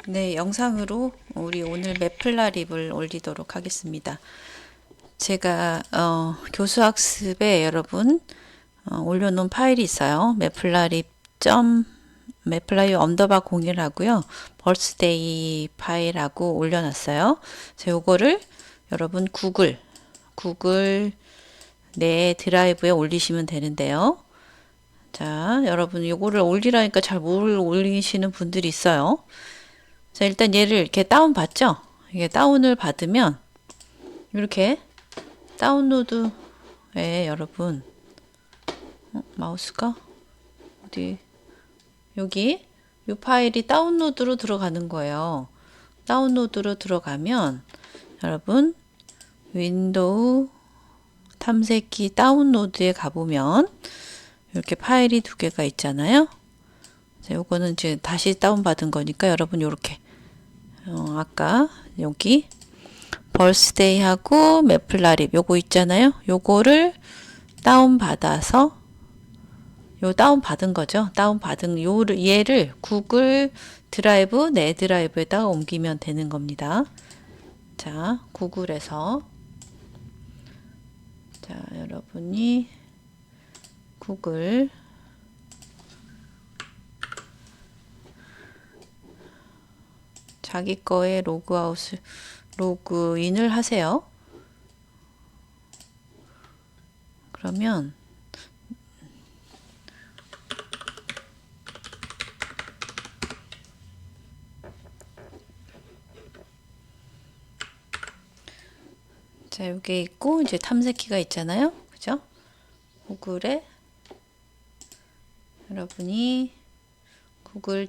네, 영상으로 우리 오늘 매플라립을 올리도록 하겠습니다. 제가 교수학습에 여러분 올려놓은 파일이 있어요. 매플라립 언더바 01하고요. 벌스데이 파일하고 올려놨어요. 자, 요거를 여러분 구글 내 드라이브에 올리시면 되는데요. 자, 여러분 요거를 올리라니까 잘 못 올리시는 분들이 있어요. 자, 일단 얘를 이렇게 다운받죠? 이게 다운을 받으면 이렇게 다운로드에 여러분 마우스가 어디 여기 이 파일이 다운로드로 들어가는 거예요. 다운로드로 들어가면 여러분 윈도우 탐색기 다운로드에 가보면 이렇게 파일이 두 개가 있잖아요. 자, 요거는 이제 다시 다운받은 거니까 여러분 요렇게 아까 여기 벌스데이하고 매플라립 요거 있잖아요. 요거를 다운받아서 요 다운받은 거죠. 다운받은 얘를 구글 드라이브 내 드라이브에다가 옮기면 되는 겁니다. 자, 구글에서 자, 여러분이 구글 자기 거에 로그인을 하세요. 그러면 자, 여기 있고 이제 탐색기가 있잖아요. 그죠? 구글에 여러분이 구글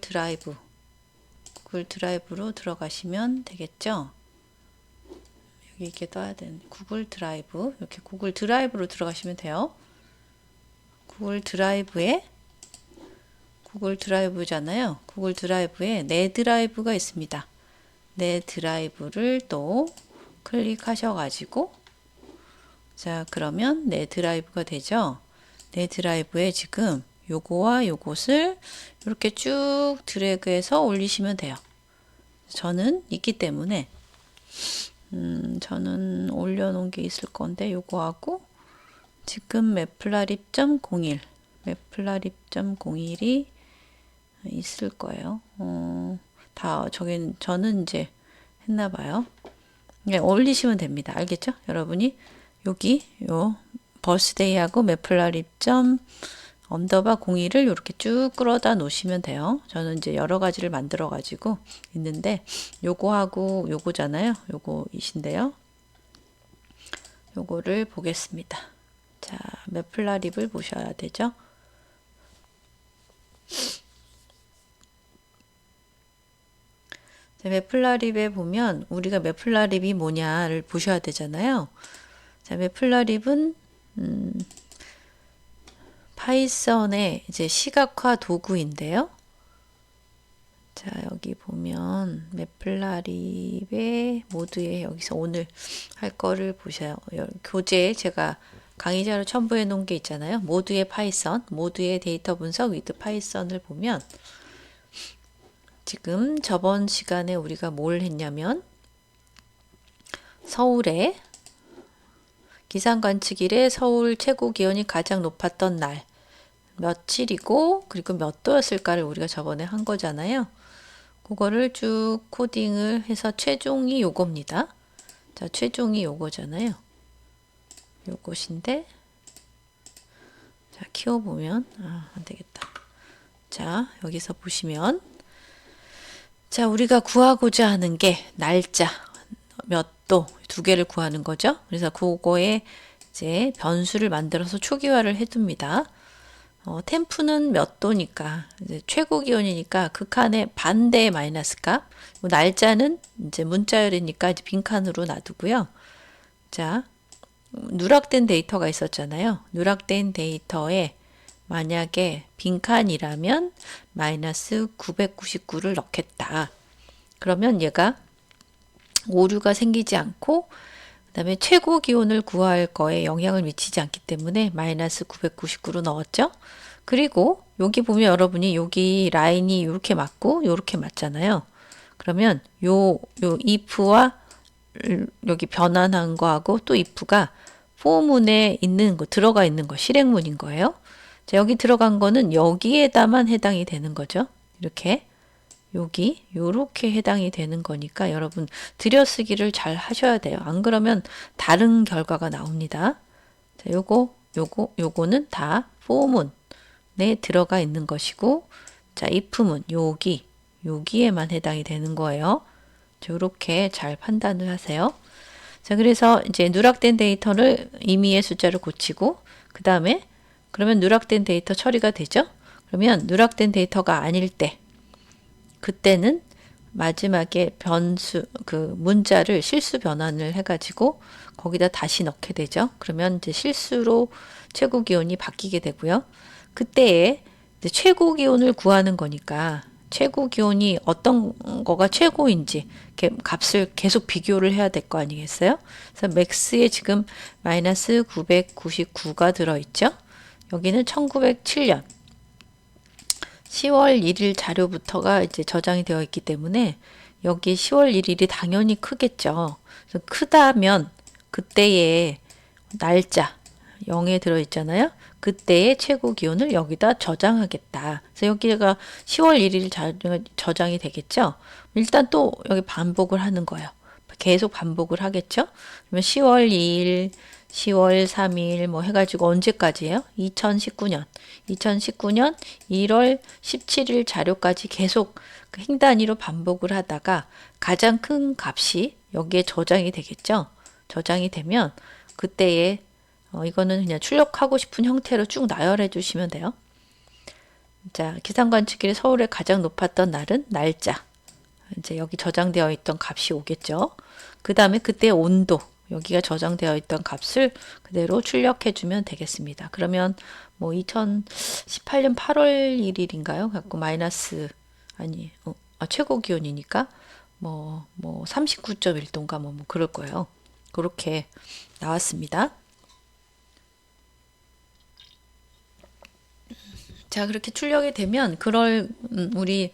드라이브로 들어가시면 되겠죠? 여기 이렇게 떠야 되는데 구글 드라이브 이렇게 구글 드라이브로 들어가시면 돼요. 구글 드라이브잖아요. 구글 드라이브에 내 드라이브가 있습니다. 내 드라이브를 또 클릭하셔가지고 자, 그러면 내 드라이브가 되죠. 내 드라이브에 지금 요거와 요것을 이렇게 쭉 드래그해서 올리시면 돼요. 저는 있기 때문에 저는 올려놓은 게 있을 건데 요거하고 지금 매플라립.01이 있을 거예요. 저는 이제 했나 봐요. 네, 올리시면 됩니다. 알겠죠? 여러분이 여기 요 버스데이하고 매플라립 언더바 01을 이렇게 쭉 끌어다 놓으시면 돼요. 저는 이제 여러 가지를 만들어 가지고 있는데 요거하고 요거잖아요. 요거이신데요. 요거를 보겠습니다. 자, 매플라립을 보셔야 되죠. 자, 매플라립에 보면 우리가 매플라립이 뭐냐를 보셔야 되잖아요. 자, 매플라립은 파이썬의 이제 시각화 도구인데요. 자, 여기 보면 매플라립의 모드에 여기서 오늘 할 거를 보셔요. 교재에 제가 강의자로 첨부해 놓은 게 있잖아요. 모드의 파이썬, 모드의 데이터 분석 위드 파이썬을 보면 지금 저번 시간에 우리가 뭘 했냐면 서울에 기상 관측일에 서울 최고 기온이 가장 높았던 날 며칠이고 그리고 몇 도였을까를 우리가 저번에 한 거잖아요. 그거를 쭉 코딩을 해서 최종이 요겁니다. 자, 최종이 요거잖아요. 요것인데 자, 키워보면 안 되겠다. 자, 여기서 보시면 자, 우리가 구하고자 하는 게 날짜 몇 도 두 개를 구하는 거죠. 그래서 그거에 이제 변수를 만들어서 초기화를 해둡니다. 템프는 몇 도니까 이제 최고 기온이니까 극한의 반대의 마이너스 값. 날짜는 이제 문자열이니까 이제 빈칸으로 놔두고요. 자, 누락된 데이터가 있었잖아요. 누락된 데이터에 만약에 빈칸이라면 마이너스 999를 넣겠다. 그러면 얘가 오류가 생기지 않고 그다음에 최고 기온을 구할 거에 영향을 미치지 않기 때문에 마이너스 999로 넣었죠. 그리고 여기 보면 여러분이 여기 라인이 이렇게 맞고 이렇게 맞잖아요. 그러면 요 if와 여기 변환한 거하고 또 if가 for문에 있는 거, 들어가 있는 거, 실행문인 거예요. 자, 여기 들어간 거는 여기에다만 해당이 되는 거죠. 이렇게. 여기 요렇게 해당이 되는 거니까 여러분 들여쓰기를 잘 하셔야 돼요. 안 그러면 다른 결과가 나옵니다. 자, 요거는 다 for문에 들어가 있는 것이고, 자, if문 여기에만 해당이 되는 거예요. 요렇게 잘 판단을 하세요. 자, 그래서 이제 누락된 데이터를 임의의 숫자를 고치고, 그 다음에 그러면 누락된 데이터 처리가 되죠. 그러면 누락된 데이터가 아닐 때, 그때는 마지막에 변수, 그 문자를 실수 변환을 해가지고 거기다 다시 넣게 되죠. 그러면 이제 실수로 최고 기온이 바뀌게 되고요. 그때에 이제 최고 기온을 구하는 거니까 최고 기온이 어떤 거가 최고인지 값을 계속 비교를 해야 될 거 아니겠어요? 그래서 맥스에 지금 마이너스 999가 들어있죠. 여기는 1907년 10월 1일 자료부터가 이제 저장이 되어 있기 때문에 여기 10월 1일이 당연히 크겠죠. 그래서 크다면 그때의 날짜 0에 들어 있잖아요. 그때의 최고 기온을 여기다 저장하겠다. 그래서 여기가 10월 1일 저장이 되겠죠. 일단 또 여기 반복을 하는 거예요. 계속 반복을 하겠죠. 그러면 10월 2일, 10월 3일 뭐 해가지고 언제까지예요? 2019년 1월 17일 자료까지 계속 행 단위로 반복을 하다가 가장 큰 값이 여기에 저장이 되겠죠. 저장이 되면 그때의 이거는 그냥 출력하고 싶은 형태로 쭉 나열해 주시면 돼요. 자, 기상관측일이 서울에 가장 높았던 날은 날짜. 이제 여기 저장되어 있던 값이 오겠죠. 그 다음에 그때 온도. 여기가 저장되어 있던 값을 그대로 출력해 주면 되겠습니다. 그러면 뭐 2018년 8월 1일인가요? 갖고 마이너스 최고 기온이니까 뭐 39.1도인가 뭐 그럴 거예요. 그렇게 나왔습니다. 자, 그렇게 출력이 되면 우리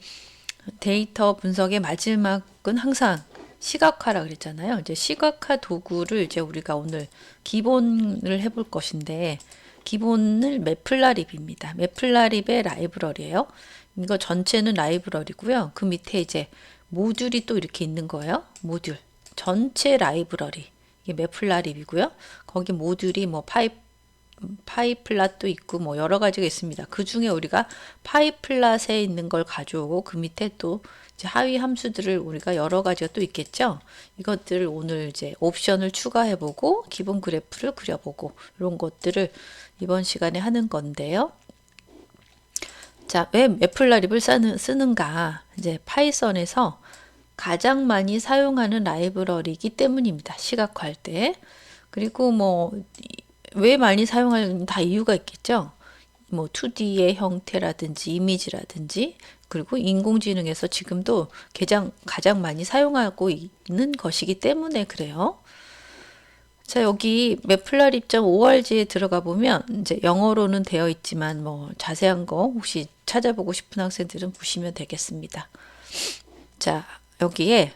데이터 분석의 마지막은 항상 시각화라 그랬잖아요. 이제 시각화 도구를 이제 우리가 오늘 기본을 해볼 것인데, 기본을 매플라립입니다. 매플라립의 라이브러리예요. 이거 전체는 라이브러리고요. 그 밑에 이제 모듈이 또 이렇게 있는 거예요. 모듈 전체 라이브러리, 이게 매플라립이고요. 거기 모듈이 뭐 파이플랏도 있고 뭐 여러 가지가 있습니다. 그 중에 우리가 파이플랏에 있는 걸 가져오고 그 밑에 또 이제 하위 함수들을 우리가 여러 가지가 또 있겠죠. 이것들을 오늘 이제 옵션을 추가해보고 기본 그래프를 그려보고 이런 것들을 이번 시간에 하는 건데요. 자, 왜 매플라립을 쓰는가? 이제 파이썬에서 가장 많이 사용하는 라이브러리이기 때문입니다. 시각화할 때. 그리고 뭐 왜 많이 사용하는 다 이유가 있겠죠. 뭐 2D의 형태라든지 이미지라든지, 그리고 인공지능에서 지금도 가장 많이 사용하고 있는 것이기 때문에 그래요. 자, 여기 매플라립.org에 들어가 보면 이제 영어로는 되어 있지만 뭐 자세한 거 혹시 찾아보고 싶은 학생들은 보시면 되겠습니다. 자, 여기에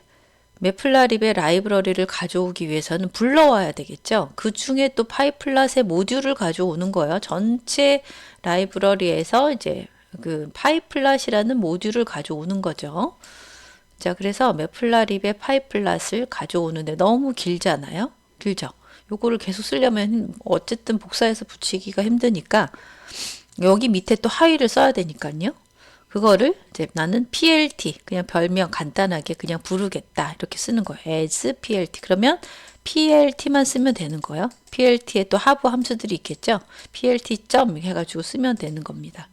매플라립의 라이브러리를 가져오기 위해서는 불러와야 되겠죠. 그 중에 또 파이플랏의 모듈을 가져오는 거예요. 전체 라이브러리에서 이제 그 파이플랏이라는 모듈을 가져오는 거죠. 자, 그래서 매플라립의 파이플랏을 가져오는데 너무 길잖아요. 길죠. 요거를 계속 쓰려면 어쨌든 복사해서 붙이기가 힘드니까 여기 밑에 또 하위를 써야 되니까요. 그거를 이제 나는 PLT, 그냥 별명 간단하게 그냥 부르겠다 이렇게 쓰는 거예요. as PLT. 그러면 PLT만 쓰면 되는 거예요. PLT에 또 하부 함수들이 있겠죠. PLT 점 해가지고 쓰면 되는 겁니다.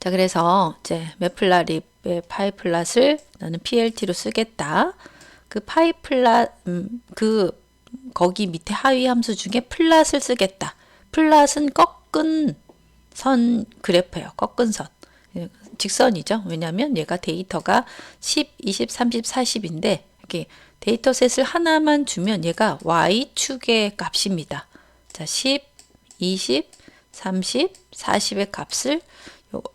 자, 그래서 이제 매플라립의 파이플랏을 나는 PLT로 쓰겠다. 그 파이플랏 거기 밑에 하위 함수 중에 플랫을 쓰겠다. 플랫은 꺾은 선 그래프예요. 꺾은 선. 직선이죠. 왜냐하면 얘가 데이터가 10, 20, 30, 40인데 이렇게 데이터셋을 하나만 주면 얘가 Y축의 값입니다. 자, 10, 20, 30, 40의 값을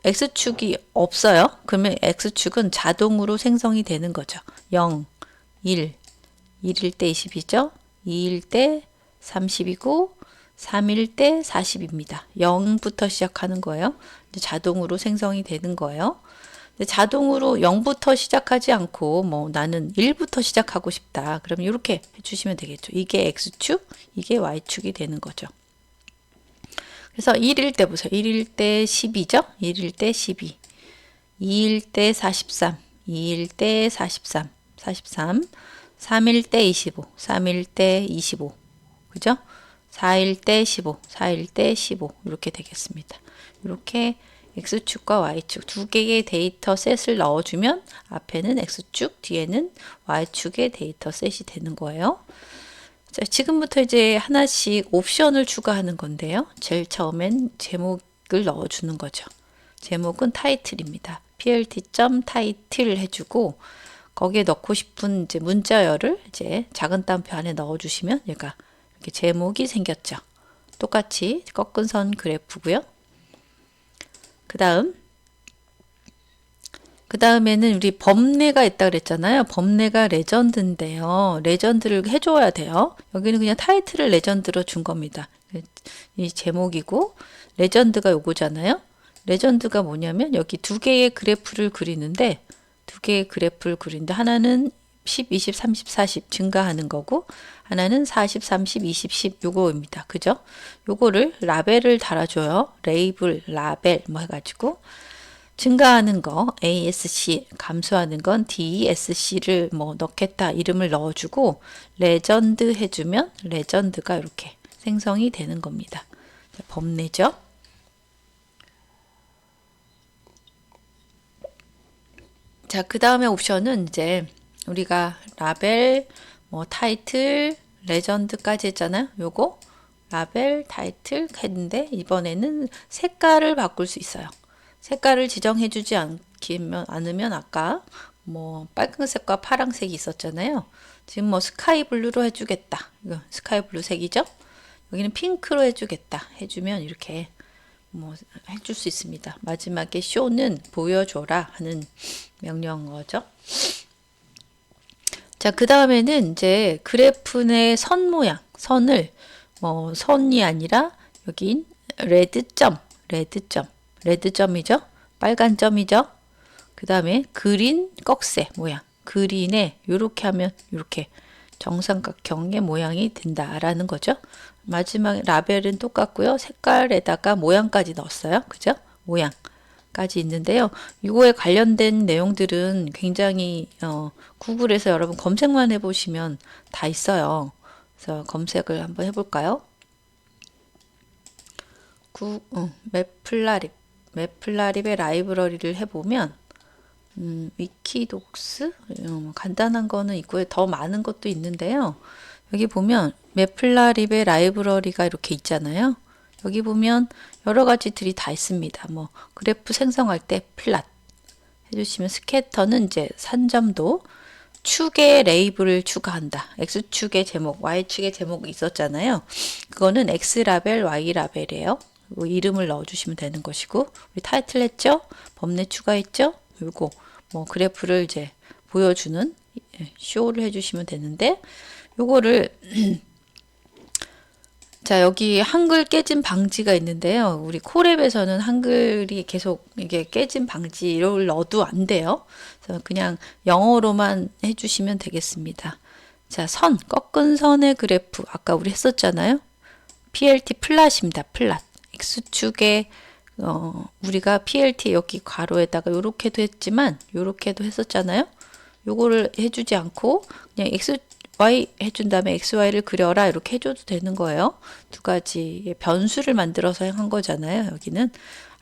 X축이 없어요. 그러면 X축은 자동으로 생성이 되는 거죠. 0, 1, 1일 때 20이죠. 2일 때 30이고 3일 때 40입니다. 0부터 시작하는 거예요. 자동으로 생성이 되는 거예요. 자동으로 0부터 시작하지 않고 뭐 나는 1부터 시작하고 싶다. 그럼 이렇게 해주시면 되겠죠. 이게 X축, 이게 Y축이 되는 거죠. 그래서 1일 때 보세요. 1일 때 10이죠. 1일 때 12, 2일 때 43, 2일 때 43, 43, 3일 때 25, 3일 때 25, 그죠? 4일 때 15, 4일 때 15 이렇게 되겠습니다. 이렇게 X축과 Y축 두 개의 데이터 셋을 넣어주면 앞에는 X축, 뒤에는 Y축의 데이터 셋이 되는 거예요. 자, 지금부터 이제 하나씩 옵션을 추가하는 건데요. 제일 처음엔 제목을 넣어주는 거죠. 제목은 타이틀입니다. plt.title 해주고 거기에 넣고 싶은 이제 문자열을 이제 작은 따옴표 안에 넣어주시면 얘가 이렇게 제목이 생겼죠. 똑같이 꺾은 선 그래프고요. 그 다음에는 우리 범례가 있다 그랬잖아요. 범례가 레전드인데요. 레전드를 해줘야 돼요. 여기는 그냥 타이틀을 레전드로 준 겁니다. 이 제목이고 레전드가 요거잖아요. 레전드가 뭐냐면 여기 두 개의 그래프를 그리는데 하나는 10, 20, 30, 40 증가하는 거고 하나는 40, 30, 20, 10 요거입니다. 그죠? 요거를 라벨을 달아줘요. 레이블, 라벨 뭐 해가지고 증가하는 거 ASC, 감소하는 건 DSC를 뭐 넣겠다 이름을 넣어주고 레전드 해주면 레전드가 이렇게 생성이 되는 겁니다. 범례죠. 자, 그 다음에 옵션은 이제 우리가 라벨, 뭐 타이틀, 레전드까지 했잖아요. 요거 라벨, 타이틀 했는데 이번에는 색깔을 바꿀 수 있어요. 색깔을 지정해주지 않으면 아까 뭐 빨간색과 파란색이 있었잖아요. 지금 뭐 스카이 블루로 해주겠다. 이거 스카이 블루 색이죠. 여기는 핑크로 해주겠다. 해주면 이렇게 뭐 해줄 수 있습니다. 마지막에 쇼는 보여줘라 하는 명령어죠. 자, 그 다음에는 이제 그래프 내 선 모양, 선을 뭐 선이 아니라 여긴 레드점이죠. 빨간 점이죠. 그 다음에 그린 꺽쇠 모양, 그린에 이렇게 하면 이렇게 정삼각형의 모양이 된다라는 거죠. 마지막 라벨은 똑같고요. 색깔에다가 모양까지 넣었어요. 그죠? 모양까지 있는데요. 이거에 관련된 내용들은 굉장히 구글에서 여러분 검색만 해보시면 다 있어요. 그래서 검색을 한번 해볼까요? 매플라립의 라이브러리를 해보면 위키독스 간단한 거는 있고요. 더 많은 것도 있는데요. 여기 보면 매플라립의 라이브러리가 이렇게 있잖아요. 여기 보면 여러 가지들이 다 있습니다. 뭐 그래프 생성할 때 플랫 해주시면 스캐터는 이제 산점도 축의 레이블을 추가한다. X축의 제목, Y축의 제목이 있었잖아요. 그거는 X라벨, Y라벨이에요. 이름을 넣어주시면 되는 것이고 우리 타이틀 했죠? 범례 추가했죠? 요거 뭐 그래프를 이제 보여주는 쇼를 해주시면 되는데 요거를 자, 여기 한글 깨짐 방지가 있는데요. 우리 코랩에서는 한글이 계속 이게 깨짐 방지를 넣어도 안 돼요. 그래서 그냥 영어로만 해주시면 되겠습니다. 자, 꺾은 선의 그래프. 아까 우리 했었잖아요. PLT 플랫입니다. 플랫. X축에, 우리가 PLT 여기 괄호에다가 요렇게도 했지만, 요렇게도 했었잖아요. 요거를 해주지 않고, 그냥 Y 해준 다음에 XY를 그려라 이렇게 해줘도 되는 거예요. 두 가지의 변수를 만들어서 한 거잖아요. 여기는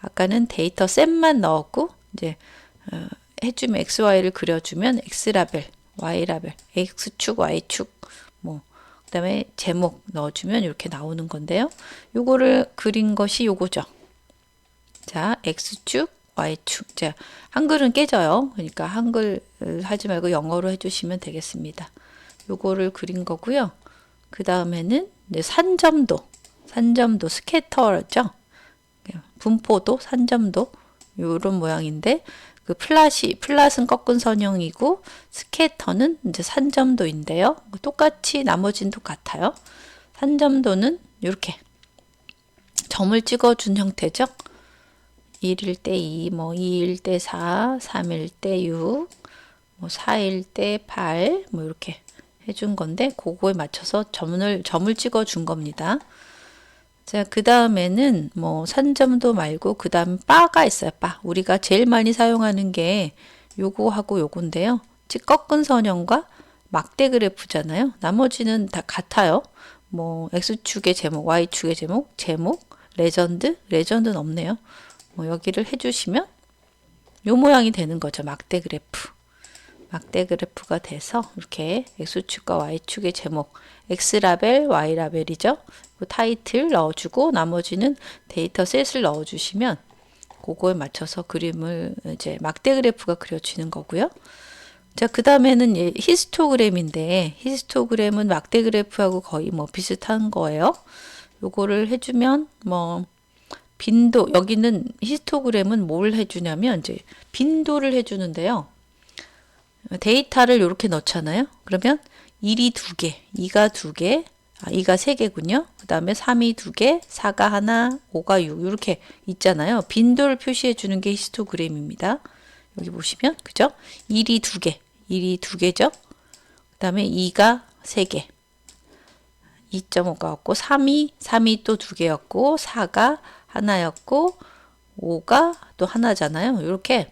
아까는 데이터 셋만 넣었고 이제 해주면 XY를 그려주면 X라벨, Y라벨, X축, Y축 뭐 그다음에 제목 넣어주면 이렇게 나오는 건데요. 요거를 그린 것이 요거죠. 자, X축, Y축. 자, 한글은 깨져요. 그러니까 한글 하지 말고 영어로 해주시면 되겠습니다. 요거를 그린 거고요. 그 다음에는 이제 산점도 스캐터죠. 분포도 산점도 요런 모양인데 그 플랫은 꺾은 선형이고 스캐터는 이제 산점도인데요. 똑같이 나머지는 똑같아요. 산점도는 이렇게 점을 찍어준 형태죠. 1일 때 2, 뭐 2일 때 4, 3일 때 6, 뭐 4일 때 8, 뭐 이렇게 해준 건데 그거에 맞춰서 점을 찍어준 겁니다. 자, 그 다음에는 뭐 산점도 말고 그 다음 바가 있어요. 바. 우리가 제일 많이 사용하는 게 요거하고 요건데요. 즉 꺾은 선형과 막대 그래프잖아요. 나머지는 다 같아요. 뭐 X축의 제목, Y축의 제목, 레전드는 없네요. 뭐 여기를 해주시면 요 모양이 되는 거죠. 막대 그래프가 돼서 이렇게 X축과 Y축의 제목, X라벨, Y라벨이죠. 타이틀 넣어주고 나머지는 데이터 셋을 넣어주시면 그거에 맞춰서 그림을 이제 막대 그래프가 그려지는 거고요. 자, 그 다음에는 히스토그램인데 히스토그램은 막대 그래프하고 거의 뭐 비슷한 거예요. 요거를 해주면 뭐 빈도, 여기는 히스토그램은 뭘 해주냐면 이제 빈도를 해주는데요. 데이터를 이렇게 넣잖아요. 그러면 1이 2개, 2가 2개, 2가 3개군요. 그 다음에 3이 2개, 4가 하나, 5가 6 이렇게 있잖아요. 빈도를 표시해 주는 게 히스토그램입니다. 여기 보시면 그죠? 1이 2개죠. 그 다음에 2가 3개, 2.5가 왔고 3이 또 2개였고 4가 하나였고 5가 또 하나잖아요. 이렇게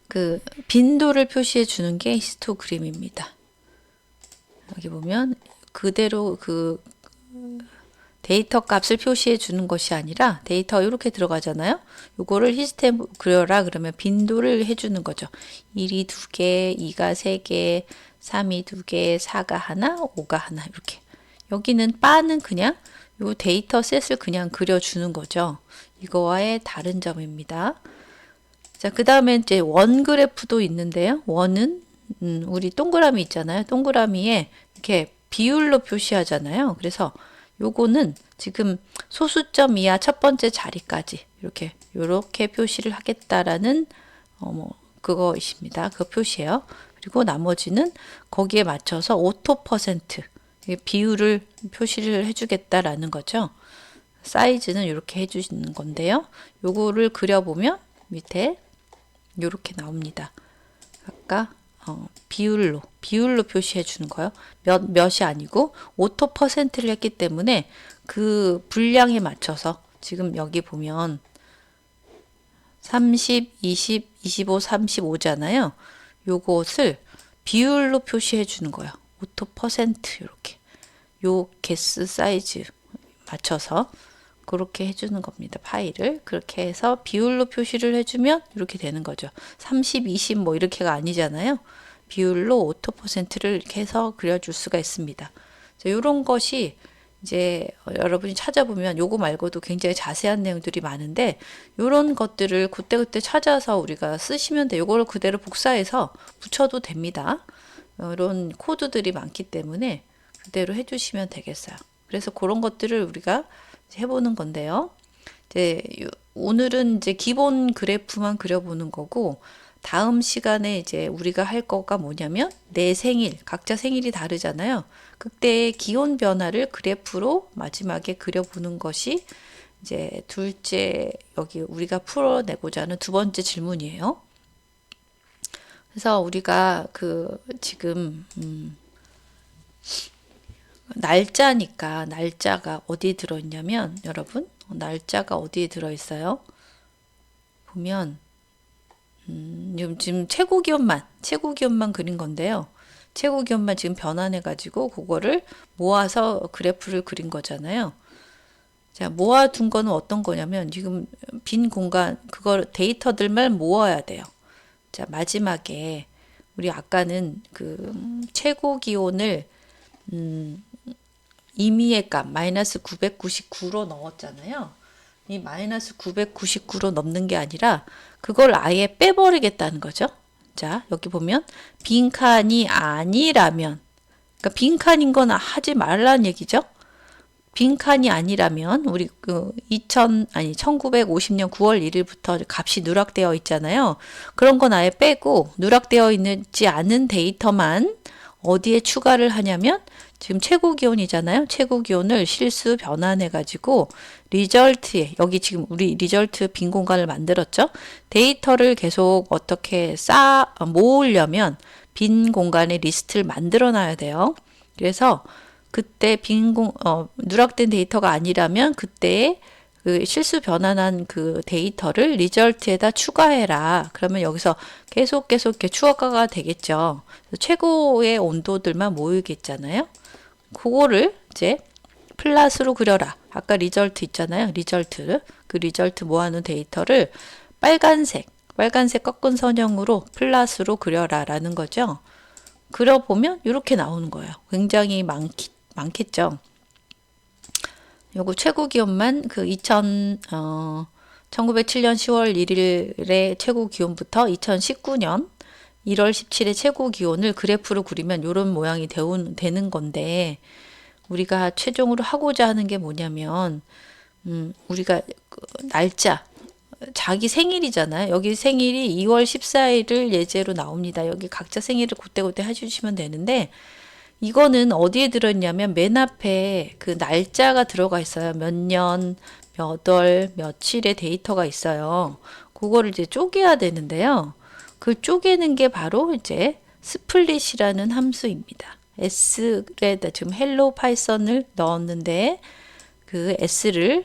그 빈도를 표시해 주는 게 히스토그램입니다. 여기 보면 그대로 그 데이터 값을 표시해 주는 것이 아니라 데이터 이렇게 들어가잖아요. 요거를 히스토그램 그려라 그러면 빈도를 해 주는 거죠. 1이 2개, 2가 3개, 3이 2개, 4가 하나, 5가 하나 이렇게. 여기는 바는 그냥 요 데이터 셋을 그냥 그려주는 거죠. 이거와의 다른 점입니다. 자, 그 다음에 이제 원 그래프도 있는데요. 원은 우리 동그라미 있잖아요. 동그라미에 이렇게 비율로 표시하잖아요. 그래서 요거는 지금 소수점 이하 첫 번째 자리까지 이렇게 표시를 하겠다라는 뭐 그거이십니다. 그 표시예요. 그리고 나머지는 거기에 맞춰서 오토 퍼센트 비율을 표시를 해주겠다라는 거죠. 사이즈는 이렇게 해주시는 건데요. 요거를 그려보면 밑에 이렇게 나옵니다. 아까 비율로 표시해 주는 거예요. 몇이 아니고 오토 퍼센트를 했기 때문에 그 분량에 맞춰서 지금 여기 보면 30, 20, 25, 35잖아요. 요것을 비율로 표시해 주는 거예요. 오토 퍼센트 이렇게 요 개수 사이즈 맞춰서 그렇게 해주는 겁니다. 파일을 그렇게 해서 비율로 표시를 해주면 이렇게 되는 거죠. 30, 20 뭐 이렇게가 아니잖아요. 비율로 오토 퍼센트를 이렇게 해서 그려줄 수가 있습니다. 이런 것이 이제 여러분이 찾아보면 요거 말고도 굉장히 자세한 내용들이 많은데 이런 것들을 그때그때 찾아서 우리가 쓰시면 돼요. 요거를 그대로 복사해서 붙여도 됩니다. 이런 코드들이 많기 때문에 그대로 해주시면 되겠어요. 그래서 그런 것들을 우리가 해보는 건데요. 이제 오늘은 이제 기본 그래프만 그려보는 거고 다음 시간에 이제 우리가 할 거가 뭐냐면 내 생일, 각자 생일이 다르잖아요. 그때의 기온 변화를 그래프로 마지막에 그려보는 것이 이제 둘째 여기 우리가 풀어내고자 하는 두 번째 질문이에요. 그래서 우리가 그 지금 날짜니까 날짜가 어디에 들어있냐면 여러분 날짜가 어디에 들어있어요? 보면 지금 최고기온만 그린 건데요. 최고기온만 지금 변환해 가지고 그거를 모아서 그래프를 그린 거잖아요. 자, 모아둔 거는 어떤 거냐면 지금 빈 공간 그거 데이터들만 모아야 돼요. 자, 마지막에 우리 아까는 그 최고 기온을 임의의 값 마이너스 999로 넣었잖아요. 이 마이너스 999로 넘는 게 아니라 그걸 아예 빼버리겠다는 거죠. 자, 여기 보면 빈칸이 아니라면 그러니까 빈칸인 건 하지 말라는 얘기죠. 빈칸이 아니라면 우리 1950년 9월 1일부터 값이 누락되어 있잖아요. 그런 건 아예 빼고 누락되어 있지 않은 데이터만 어디에 추가를 하냐면 지금 최고 기온이잖아요. 최고 기온을 실수 변환해 가지고 리절트에 여기 지금 우리 리절트 빈 공간을 만들었죠. 데이터를 계속 어떻게 모으려면 빈 공간의 리스트를 만들어 놔야 돼요. 그래서 그때 누락된 데이터가 아니라면 그때 그 실수 변환한 그 데이터를 리절트에다 추가해라. 그러면 여기서 계속 이렇게 추가가 되겠죠. 최고의 온도들만 모이겠잖아요. 그거를 이제 플랫으로 그려라. 아까 리절트 있잖아요. 리절트. 그 리절트 모아놓은 데이터를 빨간색 꺾은 선형으로 플랫으로 그려라 라는 거죠. 그려보면 이렇게 나오는 거예요. 굉장히 많겠죠. 요거 최고 기온만 그 1907년 10월 1일의 최고 기온부터 2019년 1월 17일 최고 기온을 그래프로 그리면 이런 모양이 되는 건데, 우리가 최종으로 하고자 하는 게 뭐냐면 우리가 날짜 자기 생일이잖아요. 여기 생일이 2월 14일을 예제로 나옵니다. 여기 각자 생일을 그때그때 해주시면 되는데, 이거는 어디에 들어있냐면 맨 앞에 그 날짜가 들어가 있어요. 몇 년, 몇 월, 며칠의 데이터가 있어요. 그거를 이제 쪼개야 되는데요. 그 쪼개는 게 바로 이제 스플릿이라는 함수입니다. S에다 지금 헬로 파이썬을 넣었는데 그 S를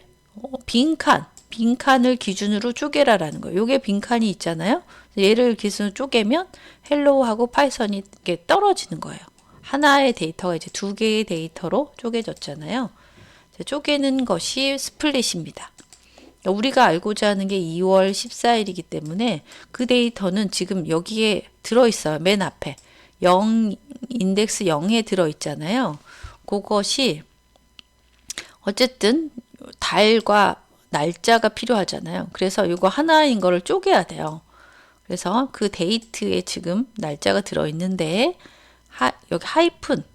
빈칸을 기준으로 쪼개라라는 거예요. 요게 빈칸이 있잖아요. 얘를 기준으로 쪼개면 헬로우하고 파이썬이 이렇게 떨어지는 거예요. 하나의 데이터가 이제 두 개의 데이터로 쪼개졌잖아요. 쪼개는 것이 스플릿입니다. 우리가 알고자 하는 게 2월 14일이기 때문에 그 데이터는 지금 여기에 들어있어요. 맨 앞에. 인덱스 0에 들어있잖아요. 그것이 어쨌든 달과 날짜가 필요하잖아요. 그래서 이거 하나인 거를 쪼개야 돼요. 그래서 그 데이트에 지금 날짜가 들어있는데 여기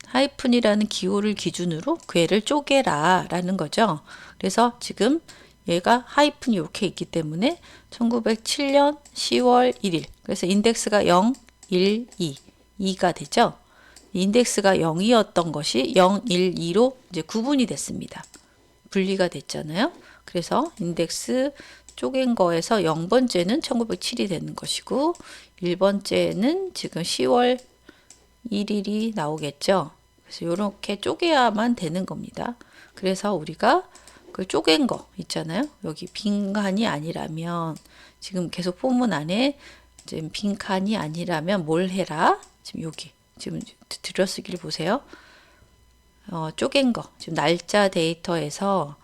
하이픈이라는 기호를 기준으로 그 애를 쪼개라 라는 거죠. 그래서 지금 얘가 하이픈이 이렇게 있기 때문에 1907년 10월 1일, 그래서 인덱스가 0, 1, 2가 되죠. 인덱스가 0이었던 것이 0, 1, 2로 이제 구분이 됐습니다. 분리가 됐잖아요. 그래서 인덱스 쪼갠 거에서 0번째는 1907이 되는 것이고 1번째는 지금 10월 1일이 나오겠죠. 그래서 이렇게 쪼개야만 되는 겁니다. 그래서 우리가 그 쪼갠 거 있잖아요. 여기 빈칸이 아니라면, 지금 계속 포문 안에 지금 빈칸이 아니라면 뭘 해라? 지금 여기 지금 들여쓰기를 보세요. 쪼갠 거 지금 날짜 데이터에서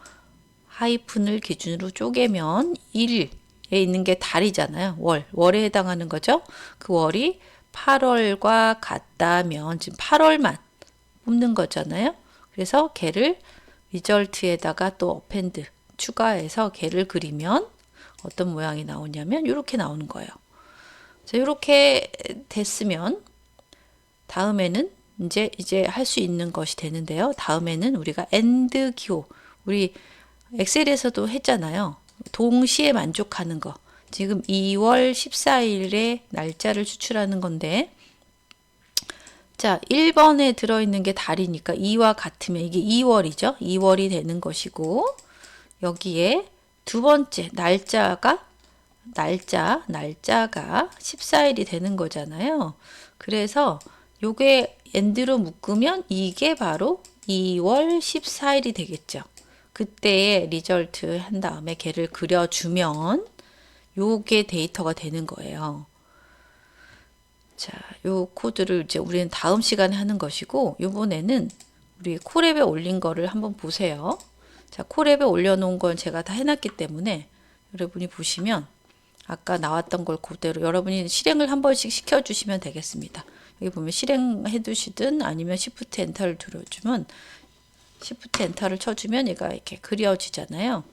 하이픈을 기준으로 쪼개면 1에 있는 게 달이잖아요. 월에 해당하는 거죠. 그 월이 8월과 같다면 지금 8월만 뽑는 거잖아요. 그래서 걔를 리절트에다가 또 어펜드 추가해서 걔를 그리면 어떤 모양이 나오냐면 이렇게 나오는 거예요. 자, 이렇게 됐으면 다음에는 이제 할 수 있는 것이 되는데요. 다음에는 우리가 AND 기호, 우리 엑셀에서도 했잖아요. 동시에 만족하는 거. 지금 2월 14일에 날짜를 추출하는 건데, 자, 1번에 들어있는 게 달이니까 2와 같으면 이게 2월이죠. 2월이 되는 것이고, 여기에 두 번째 날짜가 14일이 되는 거잖아요. 그래서 요게 엔드로 묶으면 이게 바로 2월 14일이 되겠죠. 그때의 리절트 한 다음에 걔를 그려주면 요게 데이터가 되는 거예요. 자, 요 코드를 이제 우리는 다음 시간에 하는 것이고, 요번에는 우리 콜앱에 올린 거를 한번 보세요. 자, 콜앱에 올려놓은 건 제가 다 해놨기 때문에 여러분이 보시면 아까 나왔던 걸 그대로 여러분이 실행을 한 번씩 시켜주시면 되겠습니다. 여기 보면 실행해 두시든 아니면 Shift 엔터를 들어주면 Shift 엔터를 쳐주면 얘가 이렇게 그려지잖아요.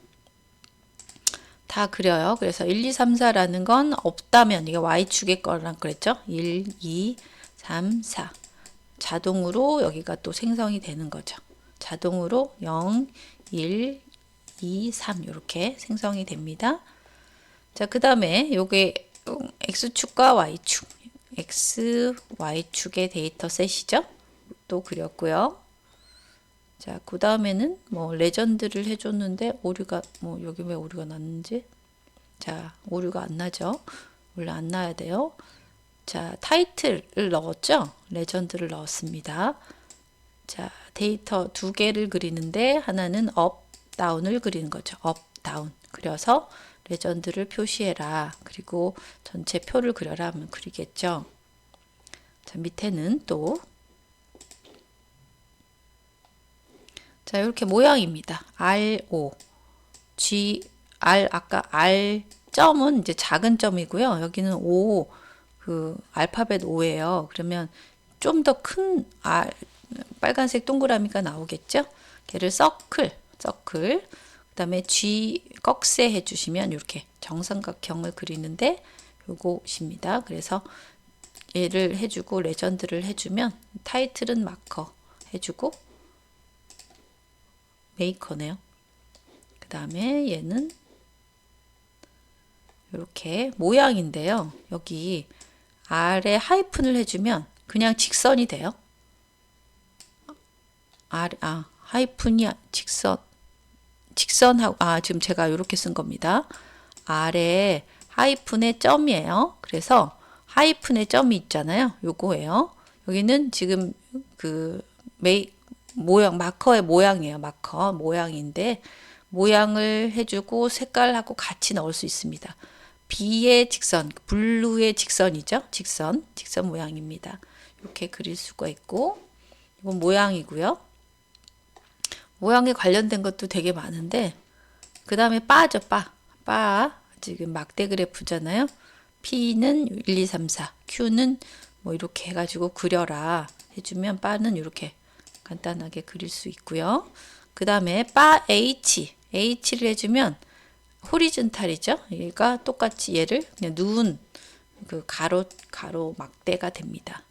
다 그려요. 그래서 1, 2, 3, 4라는 건 없다면 이게 Y축의 거랑 그랬죠. 1, 2, 3, 4 자동으로 여기가 또 생성이 되는 거죠. 자동으로 0, 1, 2, 3 이렇게 생성이 됩니다. 자, 그 다음에 요게 X축과 Y축, X, Y축의 데이터 셋이죠. 또 그렸고요. 자, 그 다음에는 뭐 레전드를 해줬는데 오류가 여기 왜 오류가 났는지. 자, 오류가 안 나죠. 원래 안 나야 돼요. 자, 타이틀을 넣었죠. 레전드를 넣었습니다. 자, 데이터 두 개를 그리는데 하나는 업, 다운을 그리는 거죠. 업, 다운. 그려서 레전드를 표시해라. 그리고 전체 표를 그려라 하면 그리겠죠. 자, 밑에는 또 자, 이렇게 모양입니다. RO, G, R, 아까 R 점은 이제 작은 점이고요. 여기는 O, 그 알파벳 O예요. 그러면 좀 더 큰 R, 빨간색 동그라미가 나오겠죠? 걔를 서클, 그 다음에 G 꺽쇠 해주시면 이렇게 정삼각형을 그리는데 요것입니다. 그래서 얘를 해주고 레전드를 해주면 타이틀은 마커 해주고 메이커네요. 그 다음에 얘는 이렇게 모양인데요. 여기 아래 하이픈을 해주면 그냥 직선이 돼요. 하이픈이 직선하고, 지금 제가 이렇게 쓴 겁니다. 아래 하이픈의 점이에요. 그래서 하이픈의 점이 있잖아요. 요거예요. 여기는 지금 그 모양, 마커의 모양이에요. 마커 모양인데 모양을 해주고 색깔하고 같이 넣을 수 있습니다. B의 직선, 블루의 직선이죠. 직선 모양입니다. 이렇게 그릴 수가 있고 이건 모양이고요. 모양에 관련된 것도 되게 많은데 그 다음에 바죠. 바 지금 막대 그래프잖아요. P는 1, 2, 3, 4 Q는 뭐 이렇게 해가지고 그려라 해주면 바는 이렇게 간단하게 그릴 수 있고요. 그 다음에 바 H를 해주면 호리즌탈이죠. 얘가 똑같이 얘를 그냥 누운 그 가로 막대가 됩니다.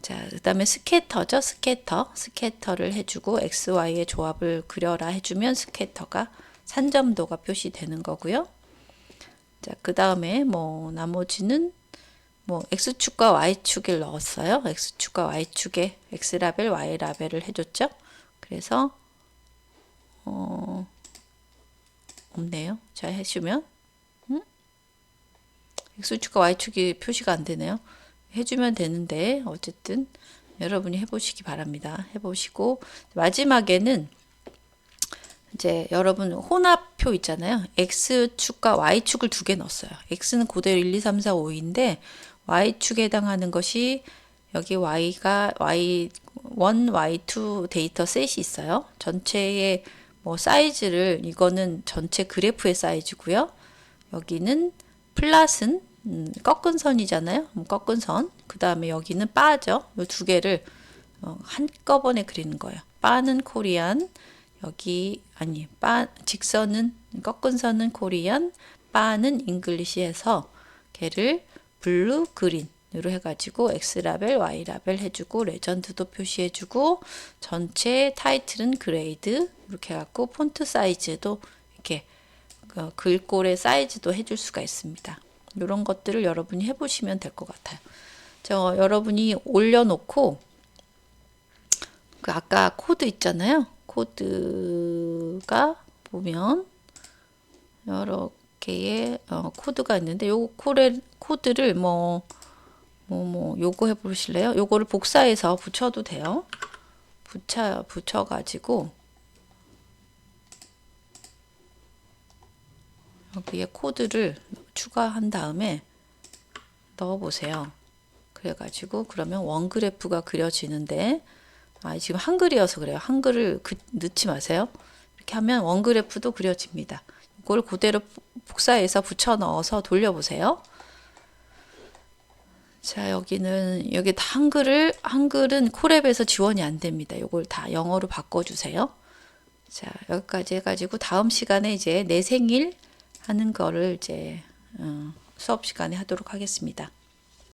자, 그 다음에 스캐터죠. 스캐터를 해주고 XY의 조합을 그려라 해주면 스캐터가 산점도가 표시되는 거고요. 자, 그 다음에 뭐 나머지는 뭐 X축과 Y축을 넣었어요. X축과 Y축에 X라벨, Y라벨을 해줬죠. 그래서 없네요. 자, 해주면 X축과 Y축이 표시가 안 되네요. 해주면 되는데 어쨌든 여러분이 해보시기 바랍니다. 해보시고 마지막에는 이제 여러분 혼합표 있잖아요. X축과 Y축을 두 개 넣었어요. X는 그대로 1, 2, 3, 4, 5인데 Y축에 해당하는 것이 여기 Y가 Y1, Y2 데이터 셋이 있어요. 전체의 뭐 사이즈를 이거는 전체 그래프의 사이즈고요. 여기는 플랫은 꺾은 선이잖아요. 꺾은 선. 그 다음에 여기는 바죠. 이 두 개를 한꺼번에 그리는 거예요. 바는 코리안, 여기 직선은 꺾은 선은 코리안, 바는 잉글리시해서 걔를 블루, 그린으로 해가지고 X라벨, Y라벨 해주고 레전드도 표시해주고 전체 타이틀은 그레이드 이렇게 해갖고 폰트 사이즈도 이렇게 글꼴의 사이즈도 해줄 수가 있습니다. 이런 것들을 여러분이 해보시면 될 것 같아요. 여러분이 올려놓고 그 아까 코드 있잖아요. 코드가 보면 여러 개의 코드가 있는데 요 코드를 요거 해보실래요? 요거를 복사해서 붙여도 돼요. 붙여가지고 여기에 코드를 추가한 다음에 넣어보세요. 그래가지고 그러면 원그래프가 그려지는데 지금 한글이어서 그래요. 한글을 넣지 마세요. 이렇게 하면 원그래프도 그려집니다. 이걸 그대로 복사해서 붙여 넣어서 돌려보세요. 자, 여기 다 한글은 콜앱에서 지원이 안 됩니다. 이걸 다 영어로 바꿔주세요. 자, 여기까지 해가지고 다음 시간에 이제 내 생일 하는 거를 이제 수업 시간에 하도록 하겠습니다.